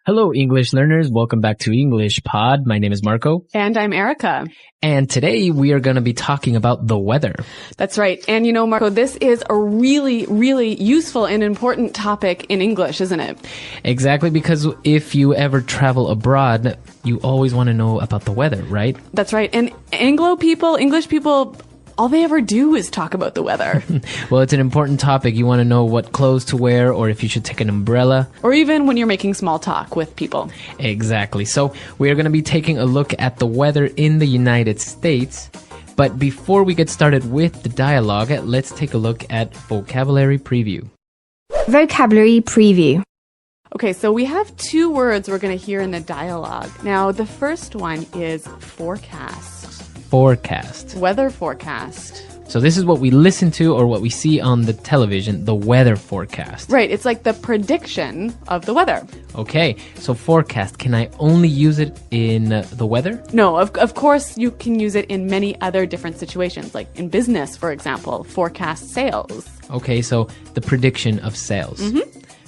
Hello, English learners. Welcome back to English Pod. My name is Marco. And I'm Erica. And today we are going to be talking about the weather. That's right. And you know, Marco, this is a really, really useful and important topic in English, isn't it? Exactly, because if you ever travel abroad, you always want to know about the weather, right? That's right. And English people, all they ever do is talk about the weather. Well, it's an important topic. You want to know what clothes to wear or if you should take an umbrella. Or even when you're making small talk with people. Exactly. So we are going to be taking a look at the weather in the United States. But before we get started with the dialogue, let's take a look at vocabulary preview. Vocabulary preview. Okay, so we have two words we're going to hear in the dialogue. Now, the first one is forecast. Forecast. Weather forecast. So this is what we listen to or what we see on the television, the weather forecast. Right, it's like the prediction of the weather. Okay, so forecast, can I only use it in the weather? No, of course you can use it in many other different situations, like in business, for example, forecast sales. Okay, so the prediction of sales.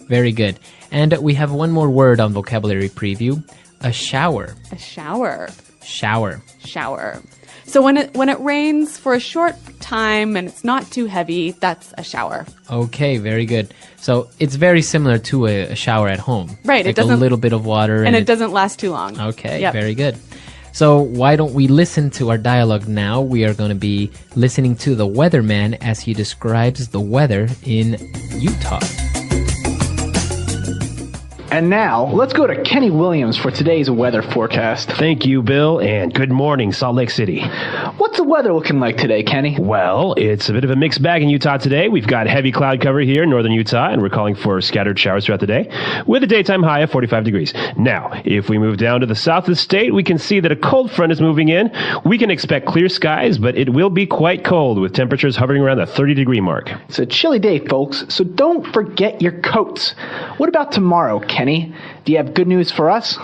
Very good. And we have one more word on vocabulary preview, a shower. A shower. Shower. Shower. So when it rains for a short time and it's not too heavy, that's a shower. Okay, very good. So it's very similar to a shower at home. Right, It's like a little bit of water. And it doesn't last too long. Okay, Yep. very good. So why don't we listen to our dialogue now? We are going to be listening to the weatherman as he describes the weather in Utah. And now, let's go to Kenny Williams for today's weather forecast. Thank you, Bill, and good morning, Salt Lake City. What's the weather looking like today, Kenny? Well, it's a bit of a mixed bag in Utah today. We've got heavy cloud cover here in northern Utah, and we're calling for scattered showers throughout the day, with a daytime high of 45 degrees. Now, if we move down to the south of the state, we can see that a cold front is moving in. We can expect clear skies, but it will be quite cold, with temperatures hovering around the 30-degree mark. It's a chilly day, folks, so don't forget your coats. What about tomorrow, Kenny? Do you have good news for us?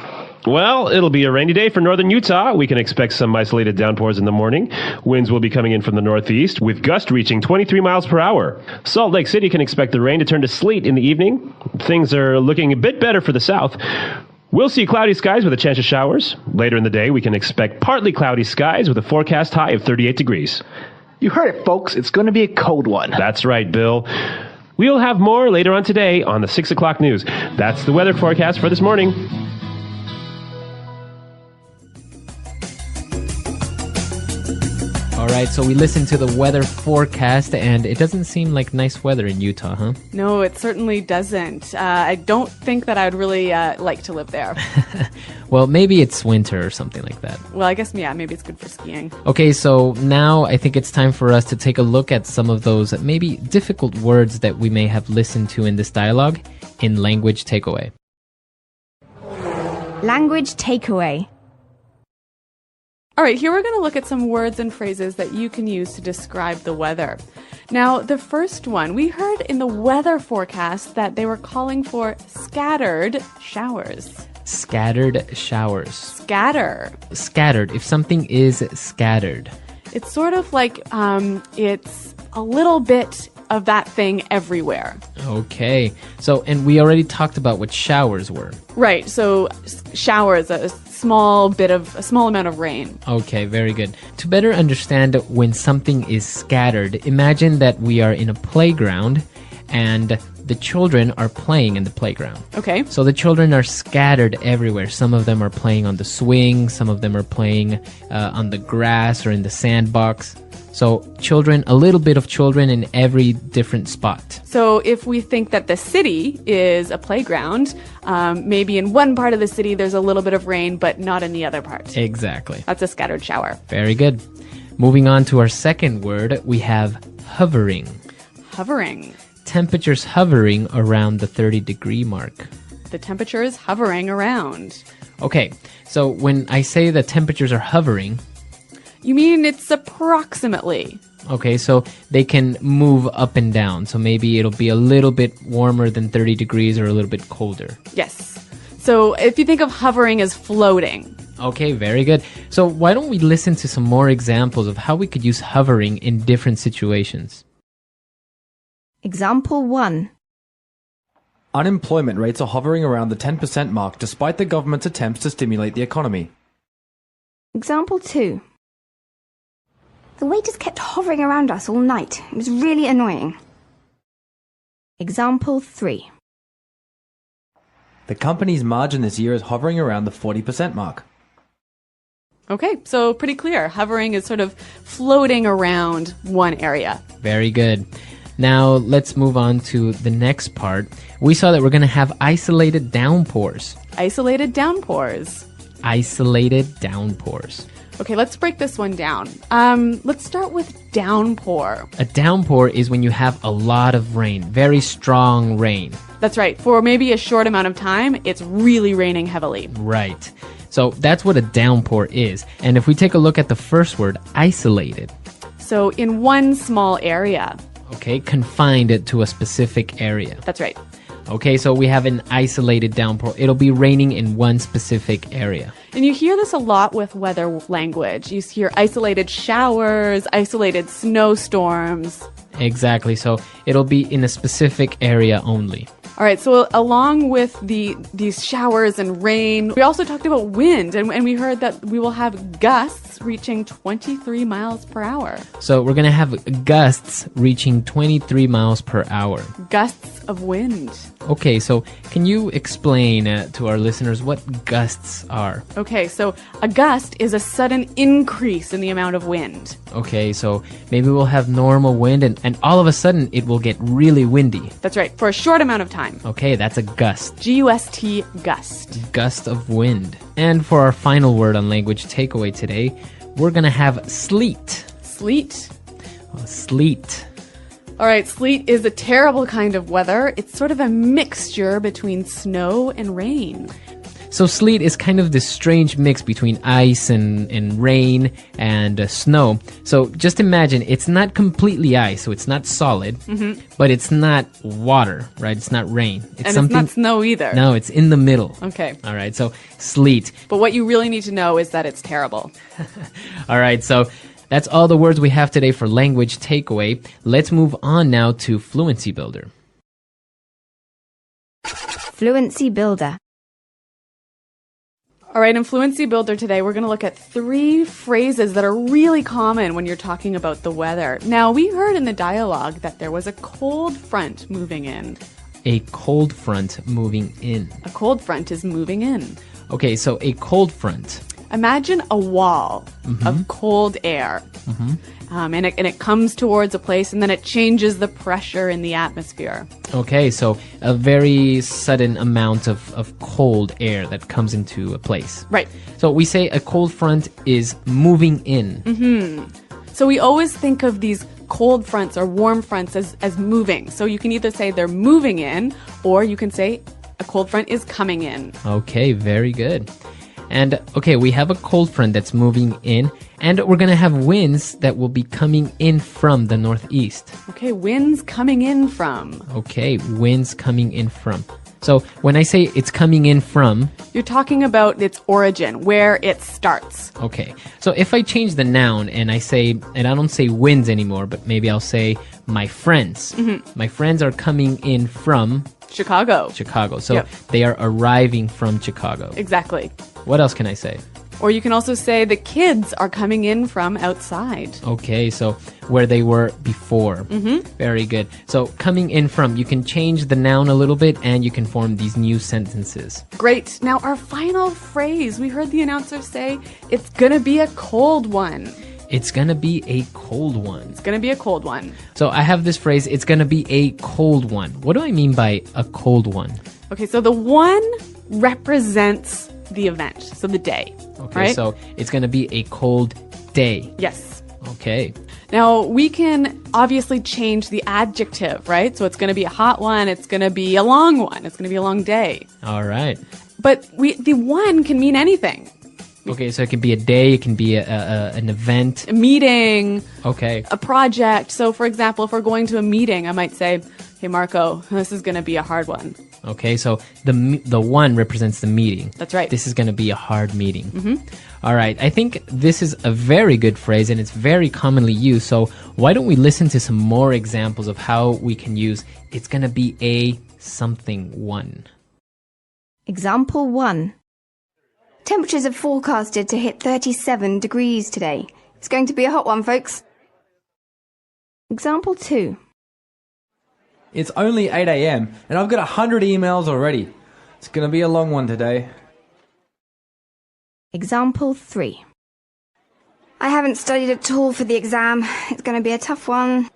Well, it'll be a rainy day for northern Utah. We can expect some isolated downpours in the morning. Winds will be coming in from the northeast, with gusts reaching 23 miles per hour. Salt Lake City can expect the rain to turn to sleet in the evening. Things are looking a bit better for the south. We'll see cloudy skies with a chance of showers. Later in the day, we can expect partly cloudy skies with a forecast high of 38 degrees. You heard it, folks. It's going to be a cold one. That's right, Bill. We'll have more later on today on the 6 o'clock news. That's the weather forecast for this morning. All right, so we listened to the weather forecast, and it doesn't seem like nice weather in Utah, huh? No, it certainly doesn't. I don't think that I'd really like to live there. Well, maybe it's winter or something like that. Well, I guess, yeah, maybe it's good for skiing. Okay, so now I think it's time for us to take a look at some of those maybe difficult words that we may have listened to in this dialogue in Language Takeaway. Language takeaway. All right, here we're going to look at some words and phrases that you can use to describe the weather. Now, the first one, we heard in the weather forecast that they were calling for scattered showers. Scattered showers. Scatter. Scattered. If something is scattered. It's sort of like it's a little bit of that thing everywhere. Okay. So, and we already talked about what showers were. Right, so showers, a small amount of rain. Okay, very good. To better understand when something is scattered, imagine that we are in a playground and the children are playing in the playground. Okay. So the children are scattered everywhere. Some of them are playing on the swing, some of them are playing on the grass or in the sandbox. So children, a little bit of children in every different spot. So if we think that the city is a playground, maybe in one part of the city there's a little bit of rain, but not in the other part. Exactly. That's a scattered shower. Very good. Moving on to our second word, we have hovering. Hovering. Temperatures hovering around the 30-degree mark. The temperature is hovering around. Okay, so when I say the temperatures are hovering... You mean it's approximately. Okay, so they can move up and down. So maybe it'll be a little bit warmer than 30 degrees or a little bit colder. Yes. So if you think of hovering as floating. Okay, very good. So why don't we listen to some more examples of how we could use hovering in different situations? Example 1. Unemployment rates are hovering around the 10% mark despite the government's attempts to stimulate the economy. Example 2. The waiters kept hovering around us all night. It was really annoying. Example 3. The company's margin this year is hovering around the 40% mark. Okay, so pretty clear. Hovering is sort of floating around one area. Very good. Now let's move on to the next part. We saw that we're going to have isolated downpours. Isolated downpours. Isolated downpours. Okay, let's break this one down. Let's start with downpour. A downpour is when you have a lot of rain, very strong rain. That's right. For maybe a short amount of time, it's really raining heavily. Right. So that's what a downpour is. And if we take a look at the first word, isolated. So in one small area. Okay, confined it to a specific area. That's right. Okay, so we have an isolated downpour. It'll be raining in one specific area. And you hear this a lot with weather language. You hear isolated showers, isolated snowstorms. Exactly, so it'll be in a specific area only. All right, so along with these showers and rain, we also talked about wind, and we heard that we will have gusts reaching 23 miles per hour. So we're going to have gusts reaching 23 miles per hour. Gusts of wind. Okay, so can you explain to our listeners what gusts are? Okay, so a gust is a sudden increase in the amount of wind. Okay, so maybe we'll have normal wind and all of a sudden it will get really windy. That's right, for a short amount of time. Okay, that's a gust. G-U-S-T, gust. Gust of wind. And for our final word on language takeaway today, we're going to have sleet. Sleet. Sleet. All right, sleet is a terrible kind of weather. It's sort of a mixture between snow and rain. So sleet is kind of this strange mix between ice and rain and snow. So just imagine, it's not completely ice, so it's not solid, but it's not water, right? It's not rain. It's not snow either. No, it's in the middle. Okay. All right, so sleet. But what you really need to know is that it's terrible. All right, so that's all the words we have today for language takeaway. Let's move on now to Fluency Builder. Fluency Builder. All right, in Fluency Builder today, we're going to look at 3 phrases that are really common when you're talking about the weather. Now, we heard in the dialogue that there was a cold front moving in. A cold front moving in. A cold front is moving in. Okay, so a cold front. Imagine a wall of cold air. And it comes towards a place and then it changes the pressure in the atmosphere. Okay, so a very sudden amount of cold air that comes into a place. Right. So we say a cold front is moving in. So we always think of these cold fronts or warm fronts as moving. So you can either say they're moving in or you can say a cold front is coming in. Okay, very good. And okay, we have a cold front that's moving in, and we're going to have winds that will be coming in from the northeast. Okay, winds coming in from. Okay, winds coming in from. So when I say it's coming in from... You're talking about its origin, where it starts. Okay, so if I change the noun and I don't say winds anymore, but maybe I'll say my friends. My friends are coming in from... Chicago. So they are arriving from Chicago. Exactly. What else can I say? Or you can also say the kids are coming in from outside. Okay, so where they were before. Very good. So coming in from, you can change the noun a little bit and you can form these new sentences. Great. Now our final phrase, we heard the announcer say, it's gonna be a cold one. It's gonna be a cold one. It's gonna be a cold one. So I have this phrase, it's gonna be a cold one. What do I mean by a cold one? Okay, so the one represents the event, so the day. Okay, right? So it's gonna be a cold day. Yes. Okay. Now, we can obviously change the adjective, right? So it's going to be a hot one, it's going to be a long one, it's going to be a long day. All right. But the one can mean anything. Okay, so it can be a day, it can be an event. A meeting. Okay. A project. So, for example, if we're going to a meeting, I might say, hey, Marco, this is going to be a hard one. Okay, so the one represents the meeting. That's right. This is going to be a hard meeting. All right, I think this is a very good phrase and it's very commonly used. So why don't we listen to some more examples of how we can use it's going to be a something 1. Example 1. Temperatures are forecasted to hit 37 degrees today. It's going to be a hot one, folks. Example 2. It's only 8 a.m. and I've got 100 emails already. It's going to be a long one today. Example 3. I haven't studied at all for the exam. It's going to be a tough one.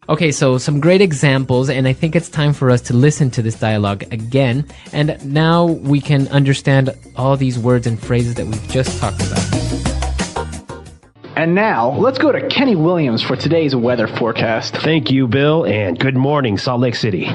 Okay, so some great examples, and I think it's time for us to listen to this dialogue again. And now we can understand all these words and phrases that we've just talked about. And now, let's go to Kenny Williams for today's weather forecast. Thank you, Bill, and good morning, Salt Lake City.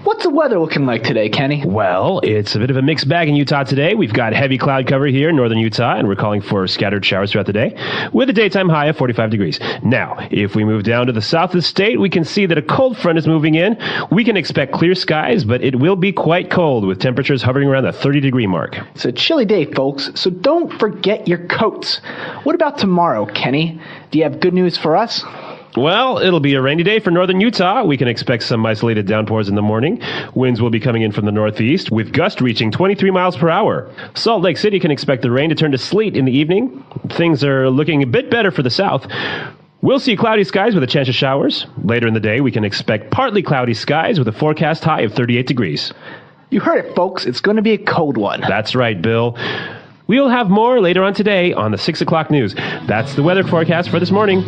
What's the weather looking like today, Kenny? Well, it's a bit of a mixed bag in Utah today. We've got heavy cloud cover here in northern Utah, and we're calling for scattered showers throughout the day, with a daytime high of 45 degrees. Now, if we move down to the south of the state, we can see that a cold front is moving in. We can expect clear skies, but it will be quite cold, with temperatures hovering around the 30-degree mark. It's a chilly day, folks, so don't forget your coats. What about tomorrow, Kenny? Do you have good news for us? Well, it'll be a rainy day for northern Utah. We can expect some isolated downpours in the morning. Winds will be coming in from the northeast, with gusts reaching 23 miles per hour. Salt Lake City can expect the rain to turn to sleet in the evening. Things are looking a bit better for the south. We'll see cloudy skies with a chance of showers. Later in the day, we can expect partly cloudy skies with a forecast high of 38 degrees. You heard it, folks. It's going to be a cold one. That's right, Bill. We'll have more later on today on the 6 o'clock news. That's the weather forecast for this morning.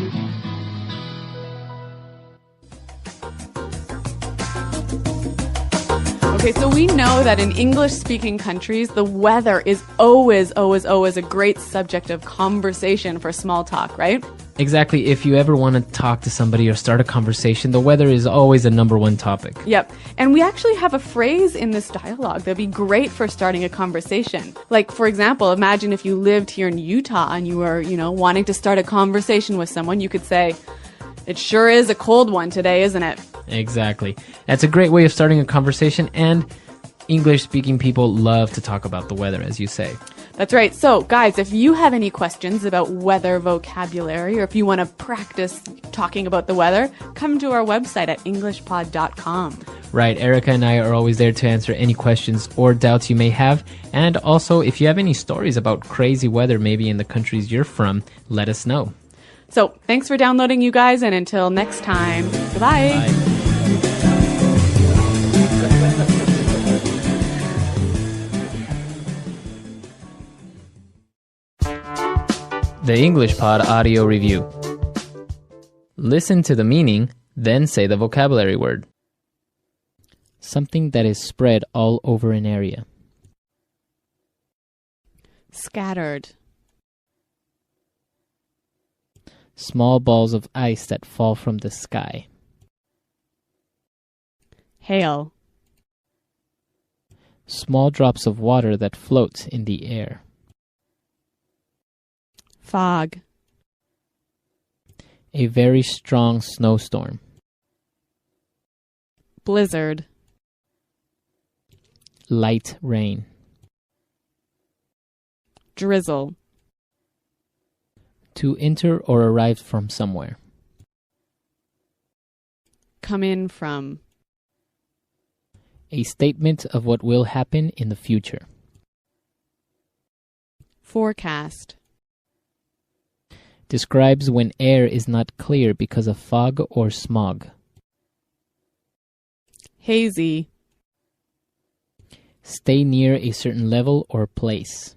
Okay, so we know that in English-speaking countries, the weather is always a great subject of conversation for small talk, right? Exactly. If you ever want to talk to somebody or start a conversation, the weather is always a number one topic. Yep. And we actually have a phrase in this dialogue that'd be great for starting a conversation. Like, for example, imagine if you lived here in Utah and you were, wanting to start a conversation with someone, you could say, "It sure is a cold one today, isn't it?" Exactly. That's a great way of starting a conversation, and English-speaking people love to talk about the weather, as you say. That's right. So, guys, if you have any questions about weather vocabulary, or if you want to practice talking about the weather, come to our website at englishpod.com. Right. Erica and I are always there to answer any questions or doubts you may have. And also, if you have any stories about crazy weather, maybe in the countries you're from, let us know. So, thanks for downloading, you guys, and until next time, goodbye. Bye. The English Pod Audio Review. Listen to the meaning, then say the vocabulary word. Something that is spread all over an area. Scattered. Small balls of ice that fall from the sky. Hail. Small drops of water that float in the air. Fog. A very strong snowstorm. Blizzard. Light rain. Drizzle. To enter or arrive from somewhere. Come in from. A statement of what will happen in the future. Forecast. Describes when air is not clear because of fog or smog. Hazy. Stay near a certain level or place.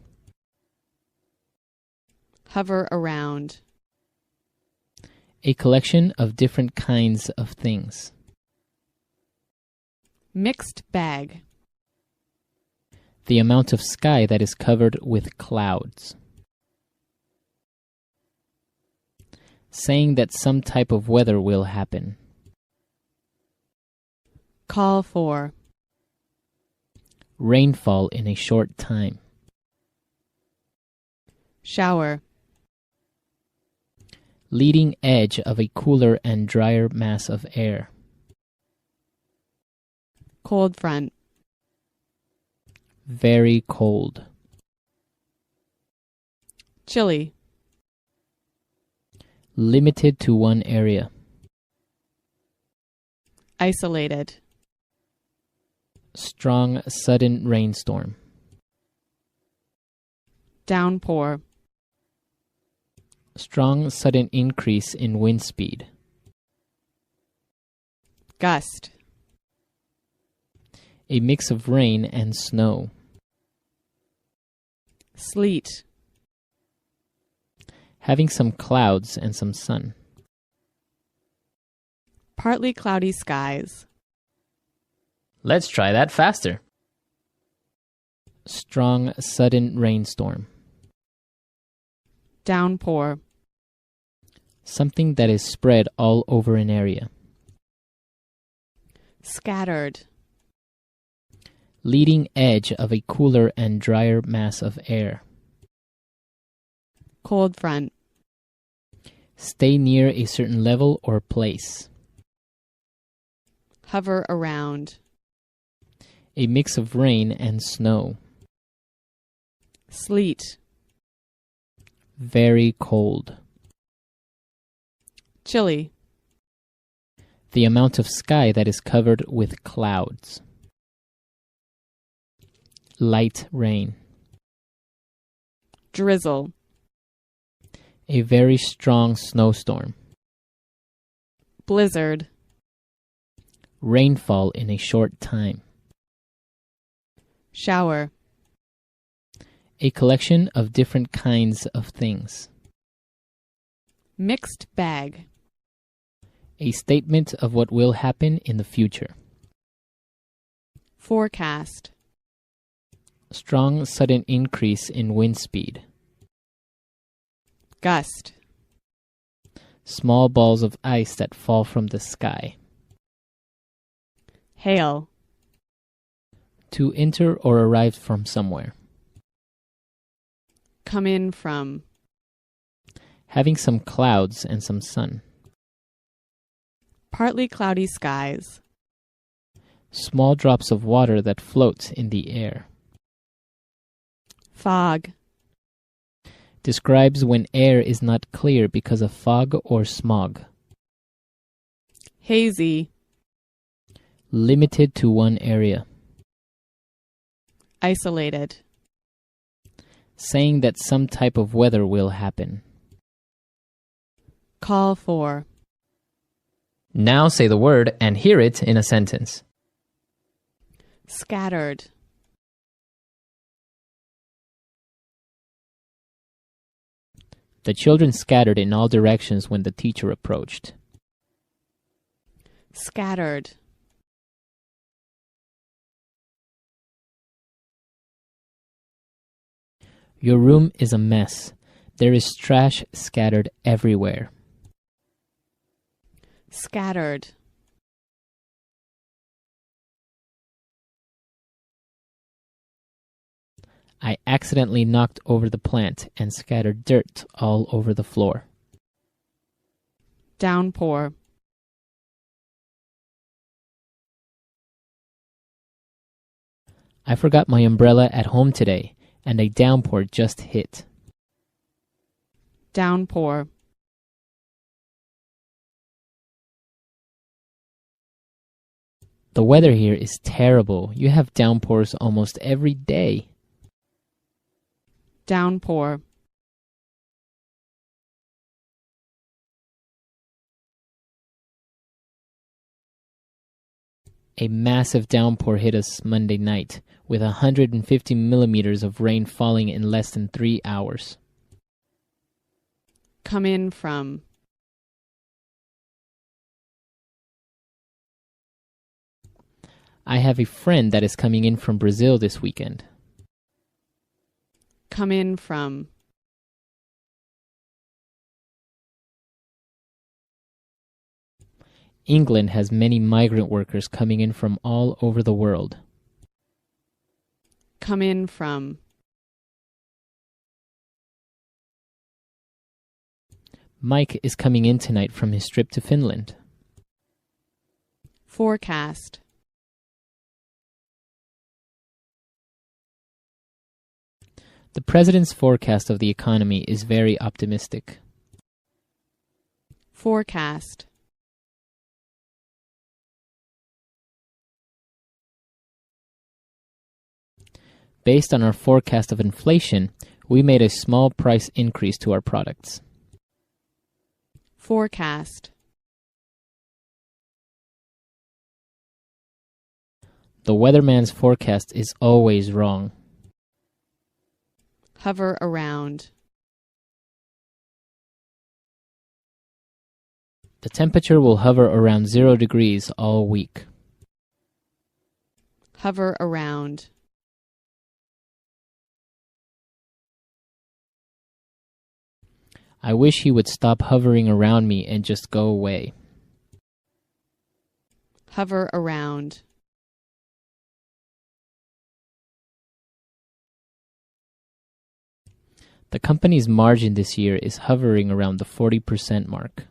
Hover around. A collection of different kinds of things. Mixed bag. The amount of sky that is covered with clouds. Saying that some type of weather will happen. Call for. Rainfall in a short time. Shower. Leading edge of a cooler and drier mass of air. Cold front. Very cold. Chilly. Limited to one area. Isolated. Strong, sudden rainstorm. Downpour. Strong, sudden increase in wind speed. Gust. A mix of rain and snow. Sleet. Having some clouds and some sun. Partly cloudy skies. Let's try that faster. Strong, sudden rainstorm. Downpour. Something that is spread all over an area. Scattered. Leading edge of a cooler and drier mass of air. Cold front. Stay near a certain level or place. Hover around. A mix of rain and snow. Sleet. Very cold. Chilly. The amount of sky that is covered with clouds. Light rain. Drizzle. A very strong snowstorm. Blizzard. Rainfall in a short time. Shower. A collection of different kinds of things. Mixed bag. A statement of what will happen in the future. Forecast. Strong, sudden increase in wind speed. Gust. Small balls of ice that fall from the sky. Hail. To enter or arrive from somewhere. Come in from. Having some clouds and some sun. Partly cloudy skies. Small drops of water that float in the air. Fog. Describes when air is not clear because of fog or smog. Hazy. Limited to one area. Isolated. Saying that some type of weather will happen. Call for. Now say the word and hear it in a sentence. Scattered. The children scattered in all directions when the teacher approached. Scattered. Your room is a mess. There is trash scattered everywhere. Scattered. I accidentally knocked over the plant and scattered dirt all over the floor. Downpour. I forgot my umbrella at home today, and a downpour just hit. Downpour. The weather here is terrible. You have downpours almost every day. Downpour. A massive downpour hit us Monday night, with 150 millimeters of rain falling in less than 3 hours. Come in from. I have a friend that is coming in from Brazil this weekend. Come in from. England has many migrant workers coming in from all over the world. Come in from. Mike is coming in tonight from his trip to Finland. Forecast. The president's forecast of the economy is very optimistic. Forecast. Based on our forecast of inflation, we made a small price increase to our products. Forecast. The weatherman's forecast is always wrong. Hover around. The temperature will hover around 0 degrees all week. Hover around. I wish he would stop hovering around me and just go away. Hover around. The company's margin this year is hovering around the 40% mark.